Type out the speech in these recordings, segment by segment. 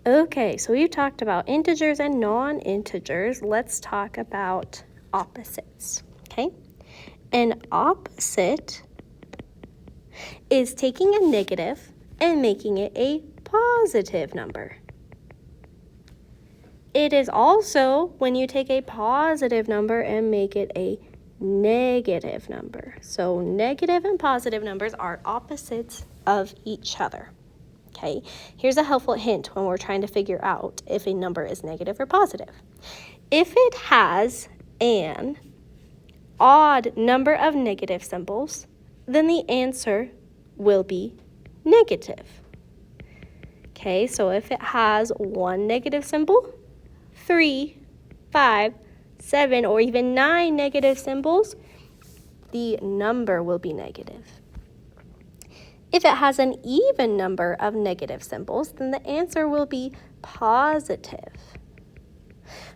Okay, so we've talked about integers and non-integers. Let's talk about opposites, okay? An opposite is taking a negative and making it a positive number. It is also when you take a positive number and make it a negative number. So negative and positive numbers are opposites of each other. Okay, here's a helpful hint when we're trying to figure out if a number is negative or positive. If it has an odd number of negative symbols, then the answer will be negative. Okay, so if it has one negative symbol, 3, 5, 7, or even 9 negative symbols, the number will be negative. If it has an even number of negative symbols, then the answer will be positive.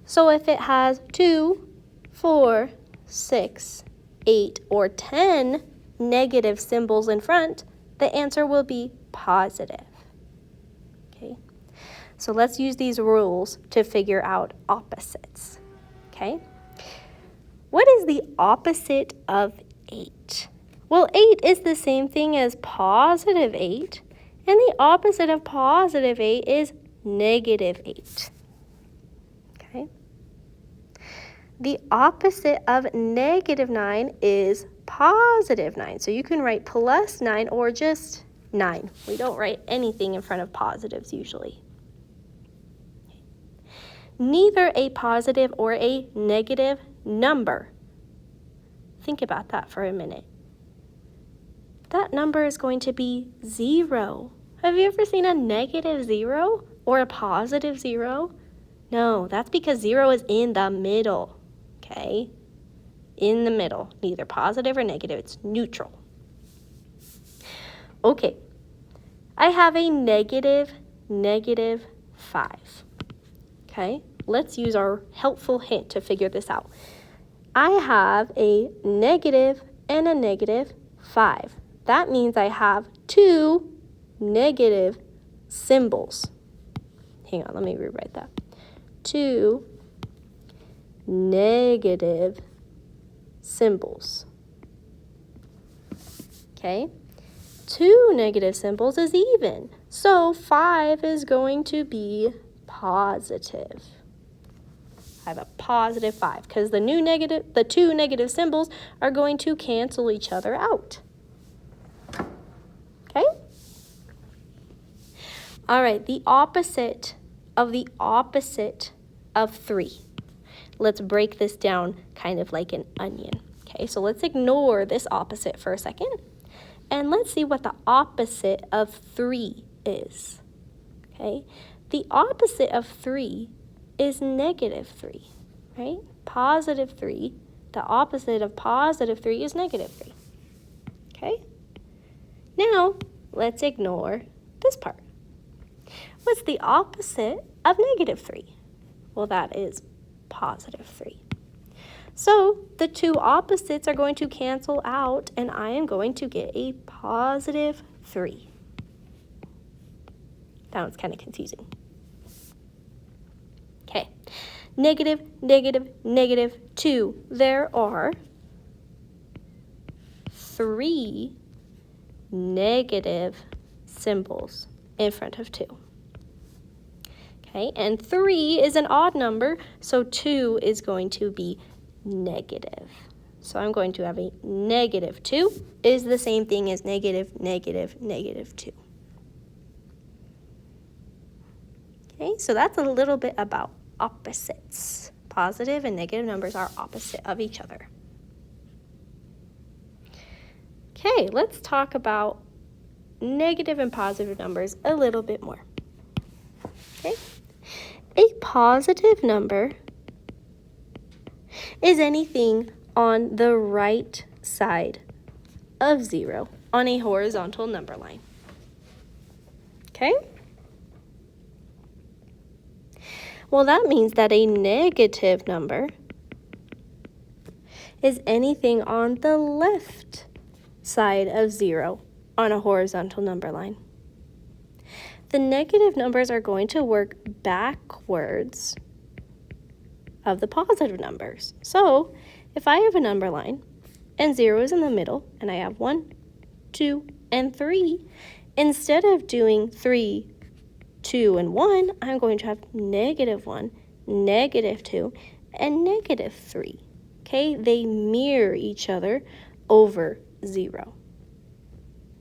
So if it has 2, 4, 6, 8, or 10 negative symbols in front, the answer will be positive. Okay, so let's use these rules to figure out opposites. Okay, what is the opposite of 8? Well, 8 is the same thing as positive 8, and the opposite of positive 8 is negative 8. Okay? The opposite of negative 9 is positive 9. So you can write plus 9 or just 9. We don't write anything in front of positives usually. Neither a positive or a negative number. Think about that for a minute. That number is going to be 0. Have you ever seen a negative 0 or a positive 0? No, that's because 0 is in the middle, okay? In the middle, neither positive or negative, it's neutral. Okay, I have a negative 5, okay? Let's use our helpful hint to figure this out. I have a negative and a negative 5. That means I have 2 negative symbols. Hang on, let me rewrite that. 2 negative symbols. Okay? 2 negative symbols is even. So 5 is going to be positive. I have a positive 5 because the 2 negative symbols are going to cancel each other out. Okay? All right, the opposite of 3. Let's break this down kind of like an onion. Okay, so let's ignore this opposite for a second. And let's see what the opposite of 3 is. Okay, the opposite of 3 is negative 3, right? Positive 3, the opposite of positive 3 is negative 3. Okay? Now, let's ignore this part. What's the opposite of negative 3? Well, that is positive 3. So the two opposites are going to cancel out, and I am going to get a positive 3. That one's kind of confusing. Okay, negative, negative, negative 2. There are 3 negative symbols in front of 2. Okay, and 3 is an odd number, so 2 is going to be negative. So I'm going to have a negative 2 is the same thing as negative, negative, negative 2. Okay, so that's a little bit about opposites. Positive and negative numbers are opposite of each other. Okay, let's talk about negative and positive numbers a little bit more. Okay, a positive number is anything on the right side of 0 on a horizontal number line. Okay? Well, that means that a negative number is anything on the left side of 0 on a horizontal number line. the negative numbers are going to work backwards of the positive numbers. So if I have a number line and 0 is in the middle and I have 1, 2, and 3, instead of doing 3, 2, and 1, I'm going to have -1, -2, and -3. Okay, they mirror each other over 0.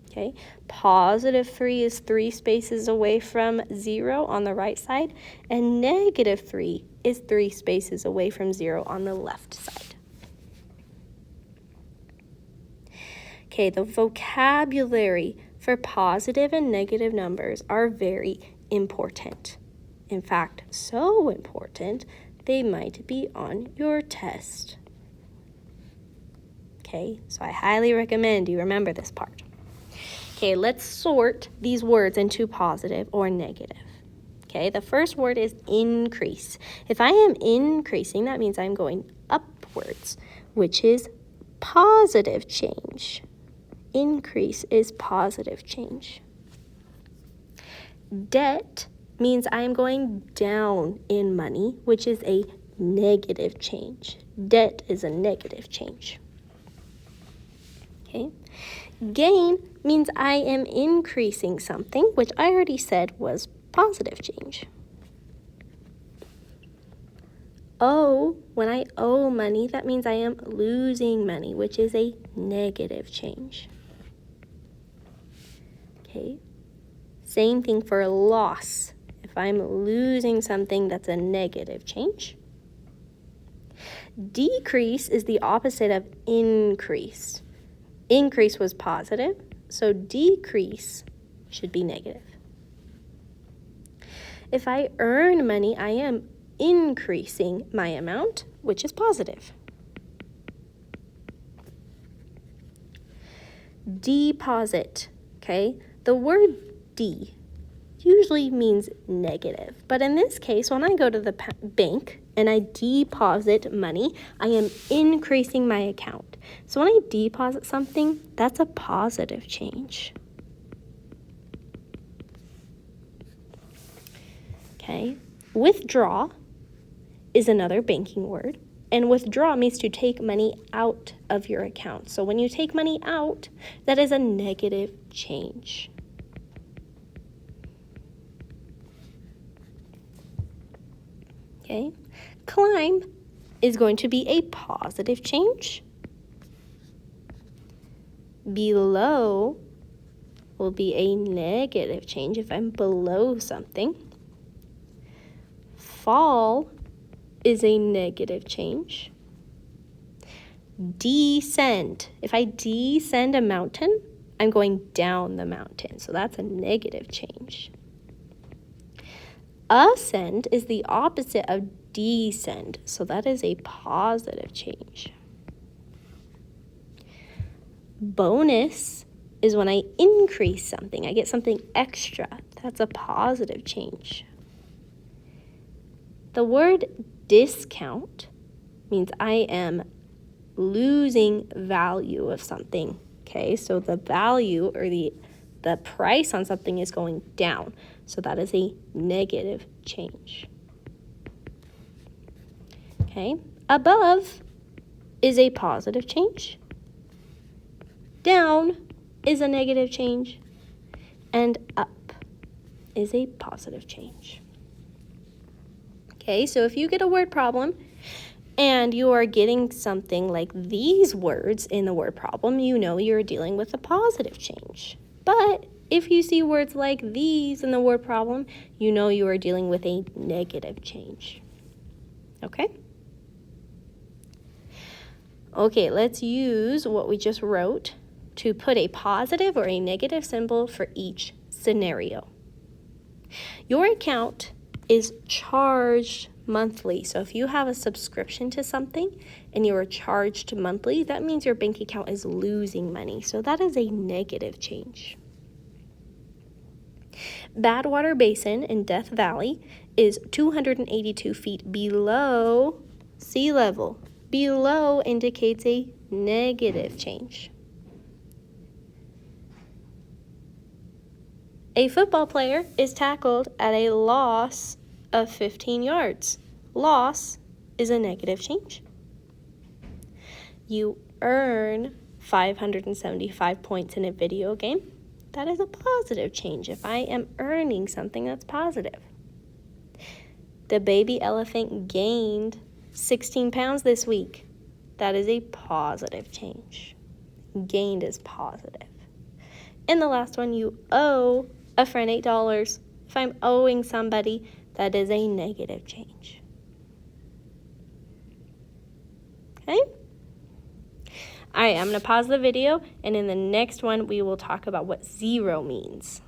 Okay, +3 is 3 spaces away from 0 on the right side, and -3 is 3 spaces away from 0 on the left side. Okay, the vocabulary for positive and negative numbers are very important. In fact, so important, they might be on your test. Okay, so I highly recommend you remember this part. Okay, let's sort these words into positive or negative. Okay, the first word is increase. If I am increasing, that means I'm going upwards, which is positive change. Increase is positive change. Debt means I'm going down in money, which is a negative change. Debt is a negative change. Okay. Gain means I am increasing something, which I already said was positive change. Owe, when I owe money, that means I am losing money, which is a negative change. Okay. Same thing for loss. If I'm losing something, that's a negative change. Decrease is the opposite of increase. Increase was positive, so decrease should be negative. If I earn money, I am increasing my amount, which is positive. Deposit, okay? The word D usually means negative, but in this case, when I go to the bank and I deposit money, I am increasing my account. So when I deposit something, that's a positive change. Okay, withdraw is another banking word, and withdraw means to take money out of your account. So when you take money out, that is a negative change. Okay, climb is going to be a positive change. Below will be a negative change if I'm below something. Fall is a negative change. Descend. If I descend a mountain, I'm going down the mountain, so that's a negative change. Ascend is the opposite of descend, so that is a positive change. Bonus is when I increase something. I get something extra. That's a positive change. The word discount means I am losing value of something. Okay, so the value or the price on something is going down. So that is a negative change. Okay, above is a positive change. Down is a negative change. And up is a positive change. Okay, so if you get a word problem and you are getting something like these words in the word problem, you know you're dealing with a positive change. But if you see words like these in the word problem, you know you are dealing with a negative change. Okay? Okay, let's use what we just wrote to put a positive or a negative symbol for each scenario. Your account is charged monthly. So if you have a subscription to something and you are charged monthly, that means your bank account is losing money. So that is a negative change. Badwater Basin in Death Valley is 282 feet below sea level. Below indicates a negative change. A football player is tackled at a loss of 15 yards. Loss is a negative change. You earn 575 points in a video game. That is a positive change if I am earning something that's positive. The baby elephant gained 16 pounds this week. That is a positive change. Gained is positive. And the last one, you owe a friend $8. If I'm owing somebody, that is a negative change. Okay? All right, I'm going to pause the video, and in the next one, we will talk about what 0 means.